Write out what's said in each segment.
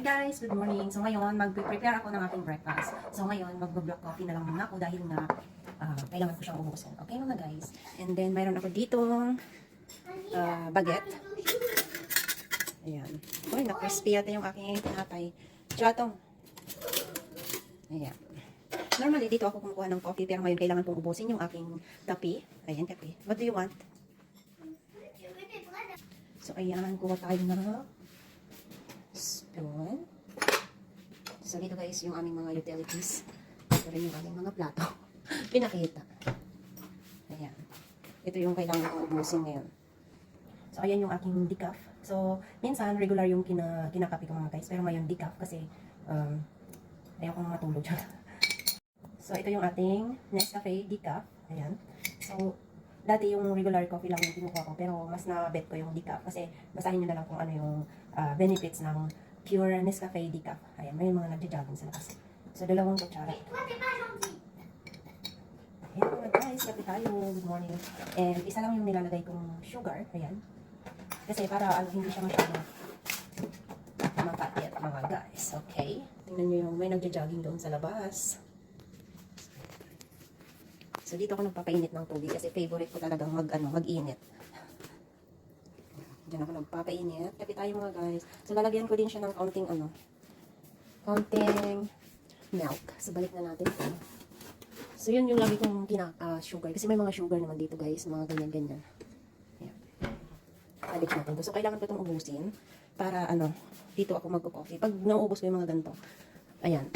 Hi guys, good morning. So ngayon, mag-prepare ako ng aking breakfast. So ngayon, mag-black coffee na lang muna ako dahil nga kailangan ko siyang ubusin. Okay mga guys? And then, mayroon ako dito baguette. Ayan. Uy, na-crispy yata yung aking tinapay. Tsaka ayan. Normally, dito ako kumukuha ng coffee, pero ngayon kailangan kong ubusin yung aking kape. Ayan, kape. What do you want? So, ayan, kuha tayo na spoon. So, dito guys, yung aming mga utilities. Ito rin yung aming mga plato. Pinakita. Ayan. Ito yung kailangan kong ubusin ngayon. So, ayan yung aking decaf. So, minsan, regular yung kinakape ko mga guys. Pero ngayon, decaf kasi ayaw kong matulog dyan. So, ito yung ating Nescafe decaf. Ayan. So, dati yung regular coffee lang yung kinukuha ko. Pero mas na-bet ko yung decaf. Kasi basahin nyo na lang kung ano yung benefits ng pure Nescafe decaf. Ayan, may mga nagja-jogging sa labas. So, 2 kutsara. Ayan mga guys, kape tayo. Good morning. And isa lang yung nilalagay kong sugar. Ayan. Kasi para hindi siya masyado makatit mga guys. Okay. Tingnan nyo yung may nagja-jogging doon sa labas. So, dito ako nagpapainit ng tubig kasi favorite ko talagang mag-init. Diyan ako nagpapainit. Kape tayo mga guys. So, lalagyan ko din siya ng konting milk. So, balik na natin ito. So, yun yung lagi kong sugar. Kasi may mga sugar naman dito guys. Mga ganyan-ganyan. Ayan. Balik natin ito. So, kailangan ko itong ubusin para dito ako mag-coffee. Pag nauubos ko yung mga ganito, ayan.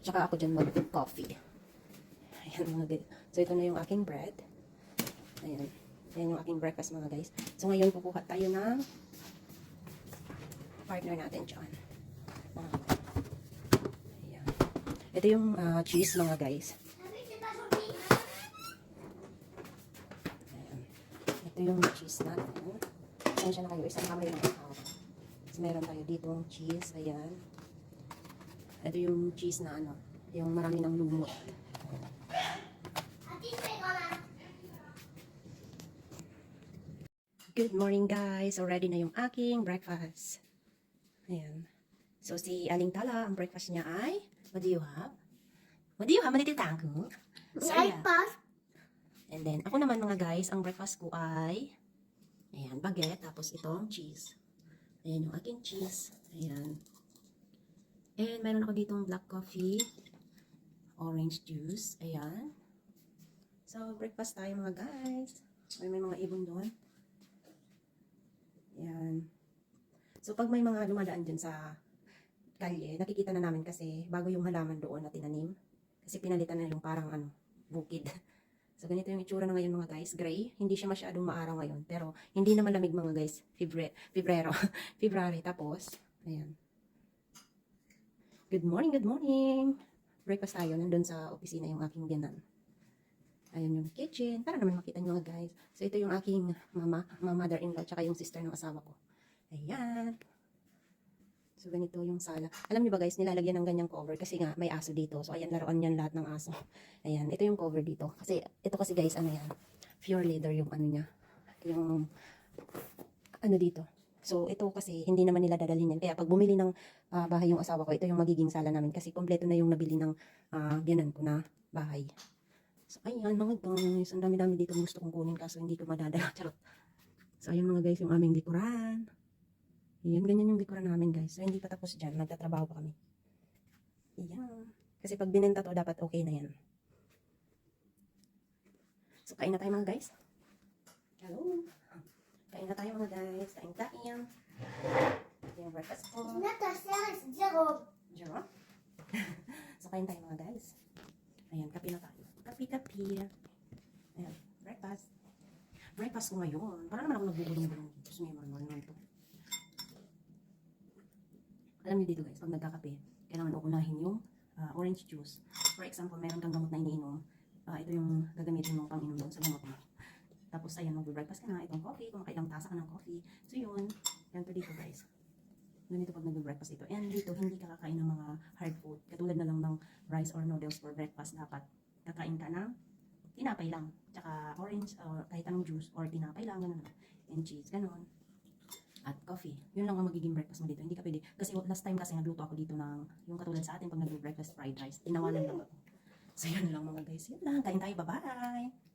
Tsaka ako dyan mag-coffee. Ayan mga guys. So, ito na yung aking bread. Ayan. Ayan yung aking breakfast mga guys. So, ngayon kukuha tayo ng partner natin dyan. Ayan. Ito yung cheese mga guys. Ayan. Ito yung cheese natin. Ayan siya na kayo. Isang kamay lang ako. So, meron tayo dito cheese. Ayan. Ito yung cheese na yung marami ng lumot. Good morning guys! So ready na yung aking breakfast. Ayan. So si Aling Tala, ang breakfast niya ay, what do you have? What do you have? Malitil tangko? Breakfast. And then, ako naman mga guys, ang breakfast ko ay, ayan, baguette, tapos itong cheese. Ayan yung aking cheese. Ayan. And meron ako ditong black coffee, orange juice. Ayan. So, breakfast tayo mga guys. May mga ibon doon. Ayan. So, pag may mga dumadaan dyan sa kalye, nakikita na namin kasi bago yung halaman doon na tinanim. Kasi pinalitan na yung parang bukid. So, ganito yung itsura na ngayon mga guys. Gray. Hindi siya masyadong maaraw ngayon. Pero, hindi naman lamig mga guys. Febrero. February. Tapos, ayan. Good morning, good morning. Breakfast tayo. Nandun sa opisina yung aking biyanan. Ayan yung kitchen. Para naman makita nyo mga guys. So, ito yung aking mother-in-law, tsaka yung sister ng asawa ko. Ayan. So, ganito yung sala. Alam niyo ba guys, nilalagyan ng ganyang cover kasi nga may aso dito. So, ayan, laruan yan lahat ng aso. Ayan, ito yung cover dito. Kasi, ito kasi guys, yan? Pure leather yung niya. Yung, dito. So, ito kasi, hindi naman nila dadalhin yan. Kaya, pag bumili ng bahay yung asawa ko, ito yung magiging sala namin. Kasi, kompleto na yung nabili ng biyanan ko na bahay. So, ayan mga guys, ang dami-dami dito gusto kong kunin kaso hindi ko madadala. Charot. So, ayan mga guys, yung aming likuran. Ayan, ganyan yung likuran namin guys. So, hindi pa tapos dyan. Nagtatrabaho pa kami. Ayan. Kasi pag binenta to, dapat okay na yan. So, kain na tayo mga guys. Hello. Kain na tayo mga guys. Kain. Yung breakfast ko. Jero. So, kain tayo mga guys. Ayan, kape na tayo. Kape. Ayan, breakfast. Breakfast ko ngayon. Para naman ako nagbubulong-bulong dito. Sumimarmal ito. Alam niyo dito guys, pag nagkakape, kailangan unahin yung orange juice. For example, meron kang gamot na iniinom. Ito yung gagamitin mong pang-inom doon sa gamot mo. Tapos, ayan, mag-breakfast ka na. Itong coffee, kung makailang tasa ka ng coffee. So, yun. Yan to dito guys. Ganito pag nag-breakfast ito. And dito, hindi ka kakain ng mga hard food. Katulad na lang ng rice or noodles for breakfast. Dapat kakain ka ng tinapay lang. Tsaka orange or kahit anong juice or tinapay lang. Ganun. And cheese. Ganun. At coffee. coffee. Yun lang ang magiging breakfast mo dito. Hindi ka pwede. Kasi last time kasi nagluto ako dito ng, yung katulad sa atin pag nag-breakfast fried rice, tinawanan lang ako. So yun lang mga guys. Yun lang. Kain tayo. Bye-bye!